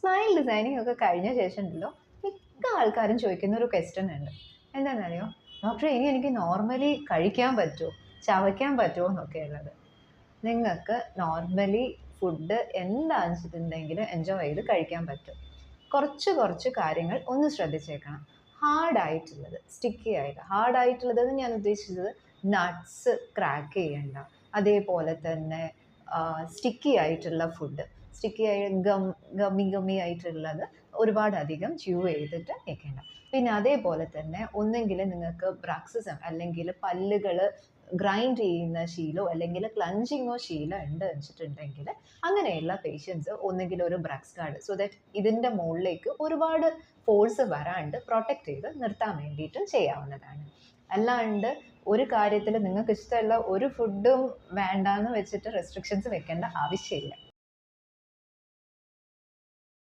Smile designing ഒക്കെ കഴിഞ്ഞ ശേഷം ഉണ്ടല്ലോ മിക്ക ആൾക്കാരും ചോദിക്കുന്ന ഒരു ക്വസ്റ്റ്യൻ ഉണ്ട്. എന്താണെന്നറിയോ? ഡോക്ടറെ, ഇനി എനിക്ക് നോർമലി കഴിക്കാൻ പറ്റുമോ, ചവയ്ക്കാൻ പറ്റുമോ എന്നൊക്കെ ഉള്ളത്. നിങ്ങൾക്ക് നോർമലി ഫുഡ് എന്താണെന്ന് വെച്ചിട്ടുണ്ടെങ്കിലും എൻജോയ് ചെയ്ത് കഴിക്കാൻ പറ്റും. കുറച്ച് കുറച്ച് കാര്യങ്ങൾ ഒന്ന് ശ്രദ്ധിച്ചേക്കണം. ഹാർഡായിട്ടുള്ളത്, സ്റ്റിക്കി ആയിട്ട് ഹാർഡായിട്ടുള്ളത് ഞാൻ ഉദ്ദേശിച്ചത് നട്ട്സ് ക്രാക്ക് ചെയ്യണ്ട, അതേപോലെ തന്നെ സ്റ്റിക്കി ആയിട്ടുള്ള ഫുഡ്, സ്റ്റിക്കി ആയി ഗമ്മി ആയിട്ടുള്ളത് ഒരുപാടധികം ച്യൂ ചെയ്തിട്ട് വെക്കേണ്ട. പിന്നെ അതേപോലെ തന്നെ ഒന്നെങ്കിൽ നിങ്ങൾക്ക് ബ്രക്സിസം അല്ലെങ്കിൽ പല്ലുകൾ ഗ്രൈൻഡ് ചെയ്യുന്ന ശീലമോ അല്ലെങ്കിൽ ക്ലഞ്ചിങ്ങോ ശീലം ഉണ്ട് വെച്ചിട്ടുണ്ടെങ്കിൽ അങ്ങനെയുള്ള പേഷ്യൻസ് ഒന്നെങ്കിൽ ഒരു ബ്രക്സ് ഗാർഡ്, സോ ദാറ്റ് ഇതിൻ്റെ മുകളിലേക്ക് ഒരുപാട് ഫോഴ്സ് വരാണ്ട് പ്രൊട്ടക്റ്റ് ചെയ്ത് നിർത്താൻ വേണ്ടിയിട്ട് ചെയ്യാവുന്നതാണ്. അല്ലാണ്ട് ഒരു കാര്യത്തിൽ നിങ്ങൾക്ക് ഇഷ്ടമുള്ള ഒരു ഫുഡും വേണ്ടാന്ന് വെച്ചിട്ട് റെസ്ട്രിക്ഷൻസ് വെക്കേണ്ട ആവശ്യമില്ല.